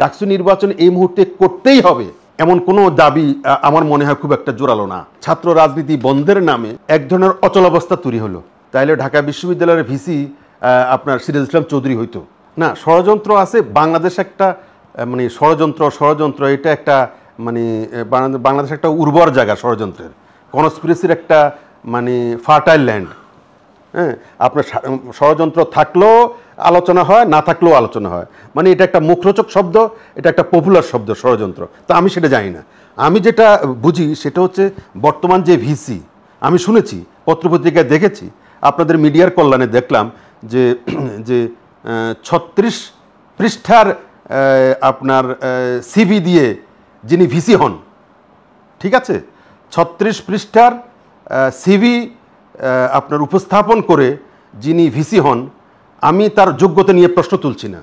ডাকসু নির্বাচন এই মুহূর্তে করতেই হবে এমন কোনো দাবি আমার মনে হয় খুব একটা জোরালো না। ছাত্র রাজনীতি বন্ধের নামে এক ধরনের অচলাবস্থা তৈরি হলো। তাইলে ঢাকা বিশ্ববিদ্যালয়ের ভিসি আপনার সিরাজ ইসলাম চৌধুরী হইতো না। ষড়যন্ত্র আছে বাংলাদেশ একটা মানে ষড়যন্ত্র এটা একটা মানে বাংলাদেশ একটা উর্বর জায়গা ষড়যন্ত্রের, কনস্পিরেসির একটা মানে ফার্টাইল ল্যান্ড। হ্যাঁ, আপনার ষড়যন্ত্র থাকলেও আলোচনা হয়, না থাকলেও আলোচনা হয়। মানে এটা একটা মুখরোচক শব্দ, এটা একটা পপুলার শব্দ ষড়যন্ত্র। তো আমি সেটা জানি না। আমি যেটা বুঝি সেটা হচ্ছে বর্তমান যে ভিসি, আমি শুনেছি, পত্রপত্রিকায় দেখেছি, আপনাদের মিডিয়ার কল্যাণে দেখলাম যে যে 36 পৃষ্ঠার আপনার সিভি দিয়ে যিনি ভিসি হন, ঠিক আছে, 36 পৃষ্ঠার সিভি আপনার উপস্থাপন করে যিনি ভিসি হন, আমি তার যোগ্যতা নিয়ে প্রশ্ন তুলছি না।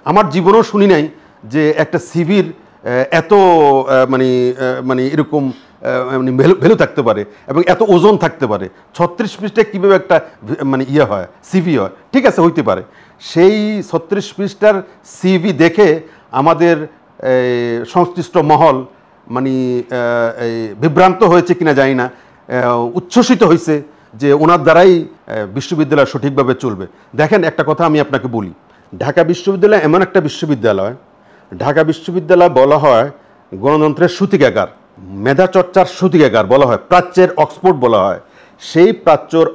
আমার জীবনেও শুনি নাই যে একটা সিভির এত মানে মানে এরকম মানে ভ্যালু থাকতে পারে এবং এত ওজন থাকতে পারে। 36 পৃষ্ঠায় কীভাবে একটা মানে ইয়ে হয়, সিভি হয়, ঠিক আছে, হইতে পারে। সেই 36 পৃষ্ঠার সিভি দেখে আমাদের সংশ্লিষ্ট মহল মানে বিভ্রান্ত হয়েছে কিনা জানি না, উচ্ছ্বসিত হয়েছে যে ওনার দ্বারাই বিশ্ববিদ্যালয় সঠিকভাবে চলবে। দেখেন, একটা কথা আমি আপনাকে বলি, ঢাকা বিশ্ববিদ্যালয় এমন একটা বিশ্ববিদ্যালয়, ঢাকা বিশ্ববিদ্যালয় বলা হয় গণতন্ত্রের সূতিকাগার, মেধা চর্চার সূতিকাগার বলা হয়, প্রাচ্যের অক্সফোর্ড বলা হয়। সেই প্রাচ্যর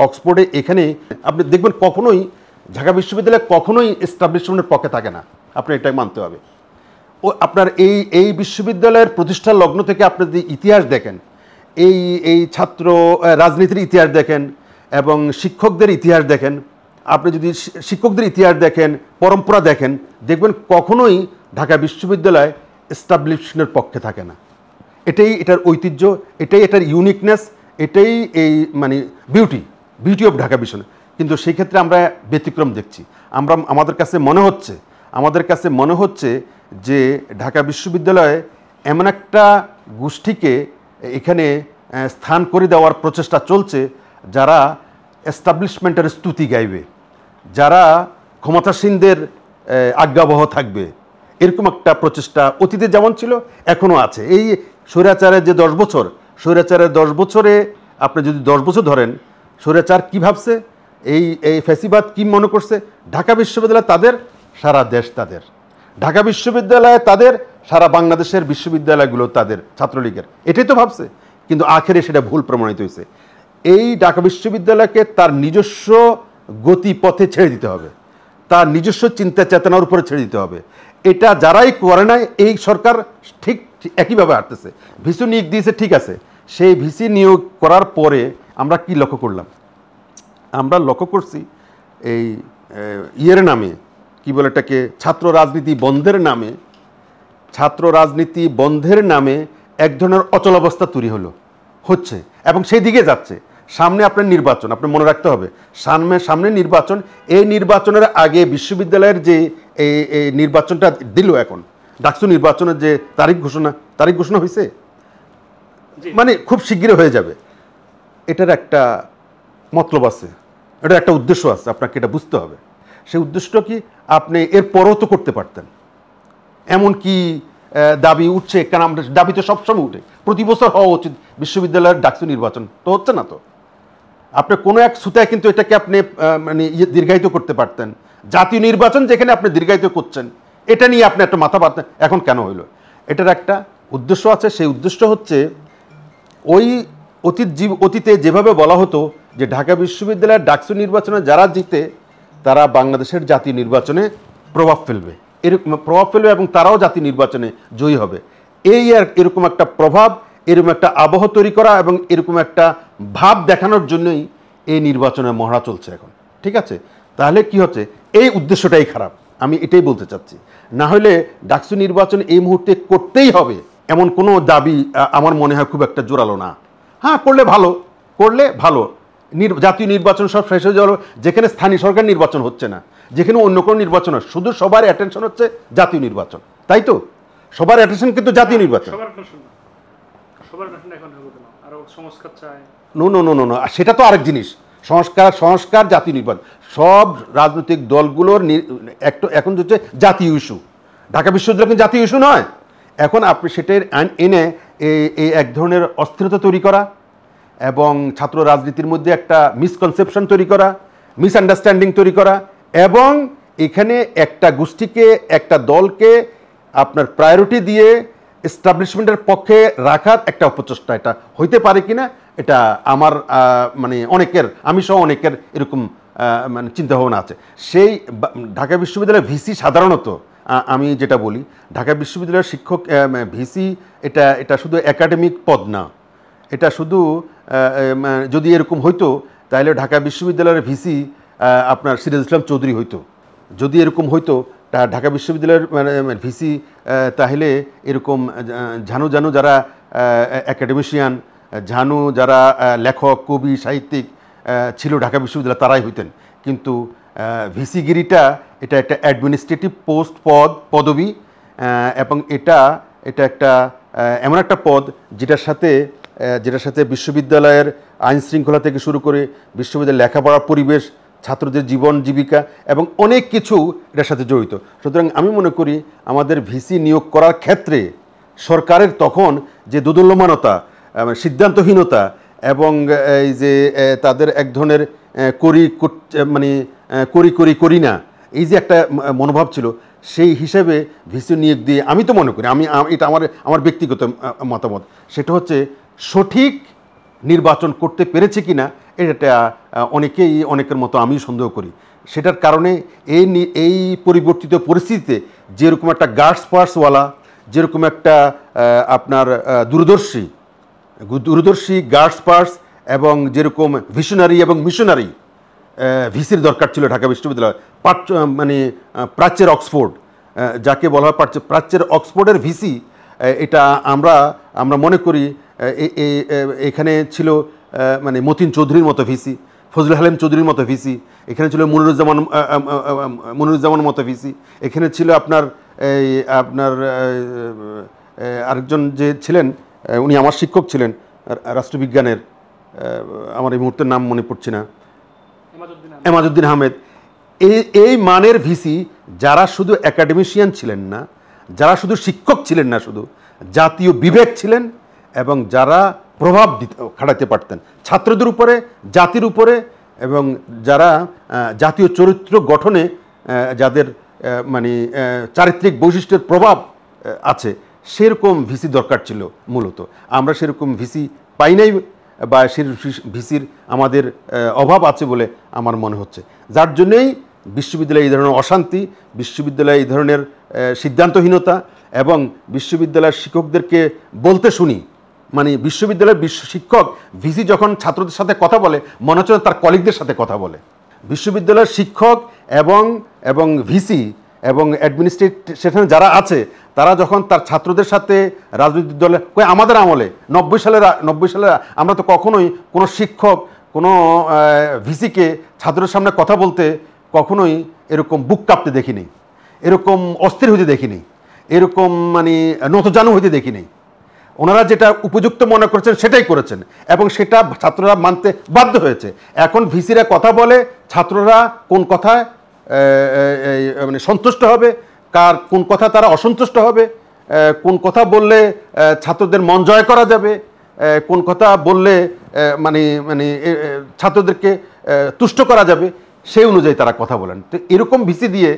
অক্সফোর্ডে এখানে আপনি দেখবেন কখনোই ঢাকা বিশ্ববিদ্যালয় কখনোই এস্টাবলিশমেন্টের পক্ষে থাকে না, আপনি এটা মানতে হবে। ও আপনার এই বিশ্ববিদ্যালয়ের প্রতিষ্ঠা লগ্ন থেকে আপনি যদি ইতিহাস দেখেন, এই ছাত্র রাজনীতির ইতিহাস দেখেন এবং শিক্ষকদের ইতিহাস দেখেন, আপনি যদি শিক্ষকদের ইতিহাস দেখেন, পরম্পরা দেখেন, দেখবেন কখনোই ঢাকা বিশ্ববিদ্যালয় এস্টাবলিশমেন্টের পক্ষে থাকে না। এটাই এটার ঐতিহ্য, এটাই এটার ইউনিকনেস, এটাই এই মানে বিউটি অফ ঢাকা বিশ্ববিদ্যালয়। কিন্তু সেই ক্ষেত্রে আমরা ব্যতিক্রম দেখছি। আমাদের কাছে মনে হচ্ছে যে ঢাকা বিশ্ববিদ্যালয়ে এমন একটা গোষ্ঠীকে এখানে স্থান করে দেওয়ার প্রচেষ্টা চলছে যারা এস্টাবলিশমেন্টের স্তুতি গাইবে, যারা ক্ষমতাসীনদের আজ্ঞাবহ থাকবে, এরকম একটা প্রচেষ্টা অতীতে যেমন ছিল এখনও আছে। এই স্বৈরাচারের যে 10 বছর, স্বৈরাচারের 10 বছরে আপনি যদি 10 বছর ধরেন, স্বৈরাচার কী ভাবছে, এই ফ্যাসিবাদ কী মনে করছে, ঢাকা বিশ্ববিদ্যালয় তাদের, সারা দেশ তাদের, ঢাকা বিশ্ববিদ্যালয় তাদের, সারা বাংলাদেশের বিশ্ববিদ্যালয়গুলো তাদের, ছাত্রলীগের, এটাই তো ভাবছে। কিন্তু আখেরে সেটা ভুল প্রমাণিত হয়েছে। এই ঢাকা বিশ্ববিদ্যালয়কে তার নিজস্ব গতিপথে ছেড়ে দিতে হবে, তার নিজস্ব চিন্তা চেতনার উপরে ছেড়ে দিতে হবে। এটা যারাই করে নাই, এই সরকার ঠিক একইভাবে হাঁটতেছে। ভিসি নিয়োগ দিয়েছে, ঠিক আছে, সেই ভিসি নিয়োগ করার পরে আমরা কি লক্ষ্য করলাম? আমরা লক্ষ্য করছি এই ইয়ের নামে, কি বলে এটাকে, ছাত্র রাজনীতি বন্ধের নামে এক ধরনের অচলাবস্থা তৈরি হচ্ছে এবং সেই দিকে যাচ্ছে। সামনে আপনার নির্বাচন, আপনি মনে রাখতে হবে, সামনে নির্বাচন। এই নির্বাচনের আগে বিশ্ববিদ্যালয়ের যে এই নির্বাচনটা দিল, এখন ডাকসু নির্বাচনের যে তারিখ ঘোষণা হয়েছে, মানে খুব শীঘ্রই হয়ে যাবে। এটার একটা মতলব আছে, এটার একটা উদ্দেশ্য আছে, আপনাকে এটা বুঝতে হবে। সেই উদ্দেশ্যটা কি? আপনি এর পরও তো করতে পারতেন। এমন কি দাবি উঠছে, কেন আমাদের দাবি তো সবসময় উঠে, প্রতি বছর হওয়া উচিত বিশ্ববিদ্যালয়ের ডাকসু নির্বাচন, তো হচ্ছে না। তো আপনি কোনো এক সুতায় কিন্তু এটাকে আপনি মানে দীর্ঘায়িত করতে পারতেন। জাতীয় নির্বাচন যেখানে আপনি দীর্ঘায়িত করছেন, এটা নিয়ে আপনি একটা মাথা পাতেন, এখন কেন হইল? এটার একটা উদ্দেশ্য আছে। সেই উদ্দেশ্য হচ্ছে ওই অতীতে যেভাবে বলা হতো যে ঢাকা বিশ্ববিদ্যালয়ের ডাকসু নির্বাচনে যারা জিতে তারা বাংলাদেশের জাতীয় নির্বাচনে প্রভাব ফেলবে এবং তারাও জাতীয় নির্বাচনে জয়ী হবে। এরকম একটা প্রভাব, এরকম একটা আবহ তৈরি করা এবং এরকম একটা ভাব দেখানোর জন্যই এই নির্বাচনের মহড়া চলছে এখন, ঠিক আছে? তাহলে কি হচ্ছে, এই উদ্দেশ্যটাই খারাপ, আমি এটাই বলতে চাচ্ছি। না হলে ডাকসু নির্বাচন এই মুহূর্তে করতেই হবে এমন কোনো দাবি আমার মনে হয় খুব একটা জোরালো না। হ্যাঁ, করলে ভালো। জাতীয় নির্বাচন সব শেষ হয়ে যাওয়ার, যেখানে স্থানীয় সরকার নির্বাচন হচ্ছে না, যেখানে অন্য কোনো নির্বাচন হয়, শুধু সবার অ্যাটেনশন হচ্ছে জাতীয় নির্বাচন, তাই তো? সবার অ্যাটেনশন কিন্তু জাতীয় নির্বাচন। নো, সেটা তো আরেক জিনিস। সংস্কার জাতীয় নির্বাচন, সব রাজনৈতিক দলগুলোর এখন হচ্ছে জাতীয় ইস্যু। ঢাকা বিশ্ববিদ্যালয় কিন্তু জাতীয় ইস্যু নয়। এখন আপনি সেটার এনে এই এক ধরনের অস্থিরতা তৈরি করা এবং ছাত্র রাজনীতির মধ্যে একটা মিসকনসেপশন তৈরি করা, মিসআন্ডারস্ট্যান্ডিং তৈরি করা, এবং এখানে একটা গোষ্ঠীকে একটা দলকে আপনার প্রায়োরিটি দিয়ে এস্টাবলিশমেন্টের পক্ষে রাখার একটা অপচেষ্টা, এটা হইতে পারে কিনা, এটা আমার মানে অনেকের, আমি সহ অনেকের এরকম মানে চিন্তাভাবনা আছে। সেই ঢাকা বিশ্ববিদ্যালয়ের ভিসি সাধারণত, আমি যেটা বলি, ঢাকা বিশ্ববিদ্যালয়ের শিক্ষক ভিসি এটা শুধু একাডেমিক পদ না, এটা শুধু যদি এরকম হইতো তাহলে ঢাকা বিশ্ববিদ্যালয়ের ভিসি আপনার সিরাজ ইসলাম চৌধুরী হইতো। যদি এরকম হইতো ঢাকা বিশ্ববিদ্যালয়ের মানে ভিসি, তাহলে এরকম ঝানু যারা একাডেমিশিয়ান, ঝানু যারা লেখক, কবি, সাহিত্যিক ছিল ঢাকা বিশ্ববিদ্যালয়, তারাই হইতেন। কিন্তু ভিসিগিরিটা এটা একটা অ্যাডমিনিস্ট্রেটিভ পোস্ট, পদবি, এবং এটা একটা এমন একটা পদ যেটার সাথে বিশ্ববিদ্যালয়ের আইন শৃঙ্খলা থেকে শুরু করে বিশ্ববিদ্যালয়ের লেখাপড়ার পরিবেশ, ছাত্রদের জীবন জীবিকা এবং অনেক কিছু এটার সাথে জড়িত। সুতরাং আমি মনে করি আমাদের ভিসি নিয়োগ করার ক্ষেত্রে সরকারের তখন যে দোদুল্যমানতা, সিদ্ধান্তহীনতা এবং এই যে তাদের এক ধরনের করি না, এই যে একটা মনোভাব ছিল, সেই হিসেবে ভিসি নিয়োগ দিয়ে আমি তো মনে করি, এটা আমার ব্যক্তিগত মতামত, সেটা হচ্ছে সঠিক নির্বাচন করতে পেরেছে কিনা এটা অনেকের মতো আমি সন্দেহ করি। সেটার কারণে এই পরিবর্তিত পরিস্থিতিতে যেরকম একটা গার্ডস পার্সওয়ালা, যেরকম একটা আপনার দূরদর্শী গার্ডস পার্স এবং যেরকম ভিশনারি এবং মিশনারি ভিসির দরকার ছিল ঢাকা বিশ্ববিদ্যালয়, মানে প্রাচ্যের অক্সফোর্ড, যাকে বলা হয় প্রাচ্যের অক্সফোর্ডের ভিসি, এটা আমরা মনে করি এখানে ছিল মানে মতিন চৌধুরীর মতো ভিসি, ফজলুল হালিম চৌধুরীর মতো ভিসি, এখানে ছিল মনিরুজ্জামান মতো ভিসি, এখানে ছিল আপনার আরেকজন যে ছিলেন, উনি আমার শিক্ষক ছিলেন রাষ্ট্রবিজ্ঞানের, আমার এই মুহূর্তের নাম মনে পড়ছে না, এমাজউদ্দিন আহমেদ। এই মানের ভিসি যারা শুধু একাডেমিশিয়ান ছিলেন না, যারা শুধু শিক্ষক ছিলেন না, শুধু জাতীয় বিবেক ছিলেন এবং যারা প্রভাব খাটাতে পারতেন ছাত্রদের উপরে, জাতির উপরে, এবং যারা জাতীয় চরিত্র গঠনে যাদের মানে চারিত্রিক বৈশিষ্ট্যের প্রভাব আছে, সেরকম ভিসি দরকার ছিল মূলত। আমরা সেরকম ভিসি পাই নাই, বা সে ভিসির আমাদের অভাব আছে বলে আমার মনে হচ্ছে, যার জন্যেই বিশ্ববিদ্যালয়ে এই ধরনের অশান্তি, বিশ্ববিদ্যালয়ে এই ধরনের সিদ্ধান্তহীনতা, এবং বিশ্ববিদ্যালয়ের শিক্ষকদেরকে বলতে শুনি, মানে বিশ্ববিদ্যালয়ের শিক্ষক ভিসি যখন ছাত্রদের সাথে কথা বলে মনে হচ্ছে তার কলিগদের সাথে কথা বলে। বিশ্ববিদ্যালয়ের শিক্ষক এবং ভিসি এবং অ্যাডমিনিস্ট্রেশন যারা আছে, তারা যখন তার ছাত্রদের সাথে রাজনৈতিক দলে, আমাদের আমলে 90 সালের আমরা তো কখনোই কোনো শিক্ষক কোনো ভিসিকে ছাত্রের সামনে কথা বলতে কখনোই এরকম বুক কাঁপতে দেখিনি, এরকম অস্থির হইতে দেখিনি, এরকম মানে নতজানু হইতে দেখিনি। ওনারা যেটা উপযুক্ত মনে করেছেন সেটাই করেছেন, এবং সেটা ছাত্ররা মানতে বাধ্য হয়েছে। এখন ভিসিরা কথা বলে, ছাত্ররা কোন কথায় মানে সন্তুষ্ট হবে, কোন কথা তারা অসন্তুষ্ট হবে, কোন কথা বললে ছাত্রদের মন জয় করা যাবে, কোন কথা বললে মানে ছাত্রদেরকে তুষ্ট করা যাবে, সেই অনুযায়ী তারা কথা বলেন। তো এরকম ভিসি দিয়ে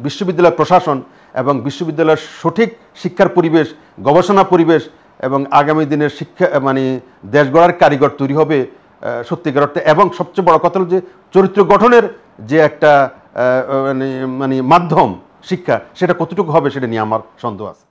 বিশ্ববিদ্যালয় প্রশাসন এবং বিশ্ববিদ্যালয়ের সঠিক শিক্ষার পরিবেশ, গবেষণা পরিবেশ এবং আগামী দিনের শিক্ষা মানে দেশ গড়ার কারিগর তৈরি হবে সত্যিকার অর্থে। এবং সবচেয়ে বড় কথা হল যে চরিত্র গঠনের যে একটা মানে মাধ্যম শিক্ষা, সেটা কতটুকু হবে সেটা নিয়ে আমার সন্দেহ আছে।